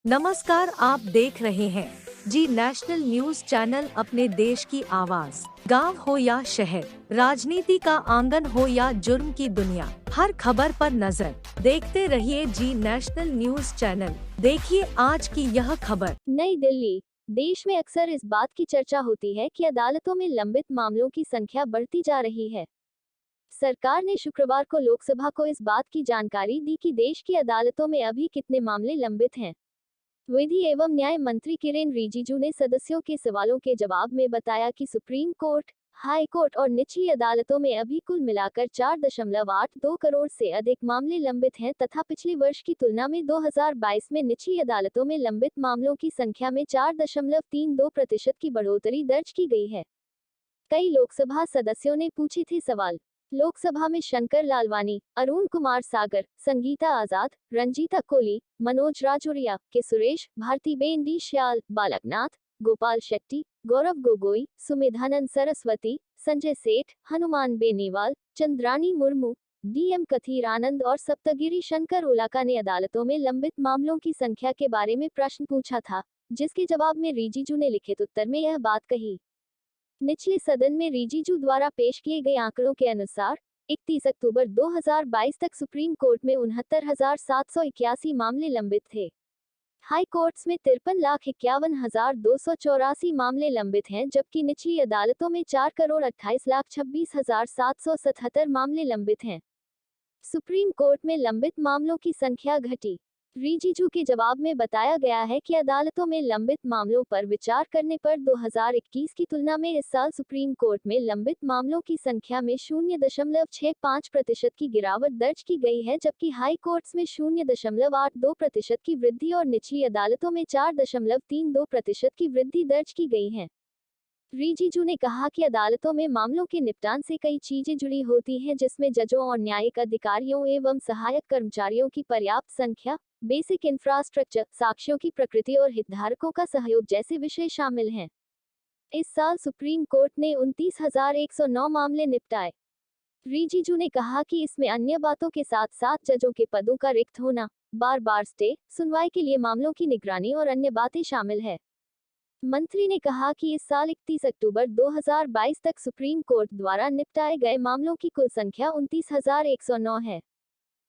नमस्कार, आप देख रहे हैं जी नेशनल न्यूज चैनल। अपने देश की आवाज। गांव हो या शहर, राजनीति का आंगन हो या जुर्म की दुनिया, हर खबर पर नजर देखते रहिए जी नेशनल न्यूज चैनल। देखिए आज की यह खबर। नई दिल्ली। देश में अक्सर इस बात की चर्चा होती है कि अदालतों में लंबित मामलों की संख्या बढ़ती जा रही है। सरकार ने शुक्रवार को लोकसभा को इस बात की जानकारी दी कि देश की अदालतों में अभी कितने मामले लंबित हैं। विधि एवं न्याय मंत्री किरेन रिजिजू ने सदस्यों के सवालों के जवाब में बताया कि सुप्रीम कोर्ट, हाई कोर्ट और निचली अदालतों में अभी कुल मिलाकर 4.82 करोड़ से अधिक मामले लंबित हैं तथा पिछले वर्ष की तुलना में 2022 में निचली अदालतों में लंबित मामलों की संख्या में 4.32% की बढ़ोतरी दर्ज की गई है। कई लोकसभा सदस्यों ने पूछे थे सवाल। लोकसभा में शंकर लालवानी, अरुण कुमार सागर, संगीता आजाद, रंजीता कोली, मनोज राजौरिया, के Suresh, Bhartiben D श्याल, Balaknath, Gopal Shetty, Gaurav Gogoi, Sumedhanand Saraswati, Sanjay Seth, Hanuman Beniwal, Chandrani Murmu, DM Kathir आनंद और सप्तगिरी शंकर उलाका ने अदालतों में लंबित मामलों की संख्या के बारे में प्रश्न पूछा था, जिसके जवाब में रिजिजू ने लिखित उत्तर में यह बात कही। निचले सदन में रिजिजू द्वारा पेश किए गए आंकड़ों के अनुसार 31 अक्टूबर 2022 तक सुप्रीम कोर्ट में 69,781 मामले लंबित थे। हाई कोर्ट्स में 53,51,284 मामले लंबित हैं, जबकि निचली अदालतों में 4,28,26,777 मामले लंबित हैं। सुप्रीम कोर्ट में लंबित मामलों की संख्या घटी। रिजिजू के जवाब में बताया गया है कि अदालतों में लंबित मामलों पर विचार करने पर 2021 की तुलना में इस साल सुप्रीम कोर्ट में लंबित मामलों की संख्या में 0.65% की गिरावट दर्ज की गई है, जबकि हाई कोर्ट्स में 0.82% की वृद्धि और निचली अदालतों में 4.32% की वृद्धि दर्ज की गई है। रिजिजू ने कहा कि अदालतों में मामलों के निपटान से कई चीजें जुड़ी होती हैं, जिसमें जजों और न्यायिक अधिकारियों एवं सहायक कर्मचारियों की पर्याप्त संख्या, बेसिक इंफ्रास्ट्रक्चर, साक्ष्यों की प्रकृति और हितधारकों का सहयोग जैसे विषय शामिल हैं। इस साल सुप्रीम कोर्ट ने 29,109 मामले निपटाए। रिजिजू ने कहा कि इसमें अन्य बातों के साथ साथ जजों के पदों का रिक्त होना, बार बार स्टे, सुनवाई के लिए मामलों की निगरानी और अन्य बातें शामिल है। मंत्री ने कहा कि इस साल 31 अक्टूबर 2022 तक सुप्रीम कोर्ट द्वारा निपटाए गए मामलों की कुल संख्या 29,109 है।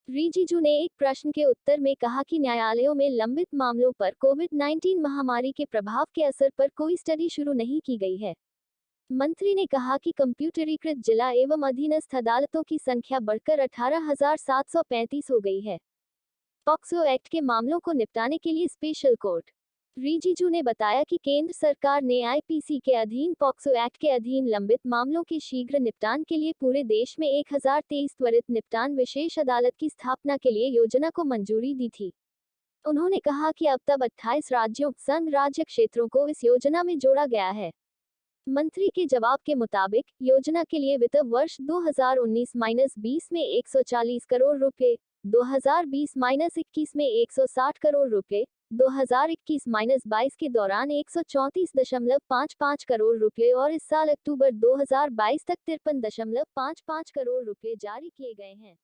रिजिजू ने एक प्रश्न के उत्तर में कहा कि न्यायालयों में लंबित मामलों पर कोविड-19 महामारी के प्रभाव के असर पर कोई स्टडी शुरू नहीं की गई है। मंत्री ने कहा कि कंप्यूटरीकृत जिला एवं अधीनस्थ अदालतों की संख्या बढ़कर 18,735 हो गई है। पॉक्सो एक्ट के मामलों को निपटाने के लिए स्पेशल कोर्ट। रिजिजू ने बताया कि केंद्र सरकार ने आईपीसी के अधीन पॉक्सो एक्ट के अधीन लंबित मामलों के शीघ्र निपटान के लिए पूरे देश में 1023 त्वरित निपटान विशेष अदालत की स्थापना के लिए योजना को मंजूरी दी थी। उन्होंने कहा कि अब तक 28 राज्यों, संघ राज्य क्षेत्रों को इस योजना में जोड़ा गया है। मंत्री के जवाब के मुताबिक योजना के लिए वित्त वर्ष 2019-20 में 140 करोड़ रुपए, 2020-21 में 160 करोड़ रुपए, 2021-22 के दौरान 134.55 करोड़ रुपए और इस साल अक्टूबर 2022 तक 53.55 करोड़ रुपए जारी किए गए हैं।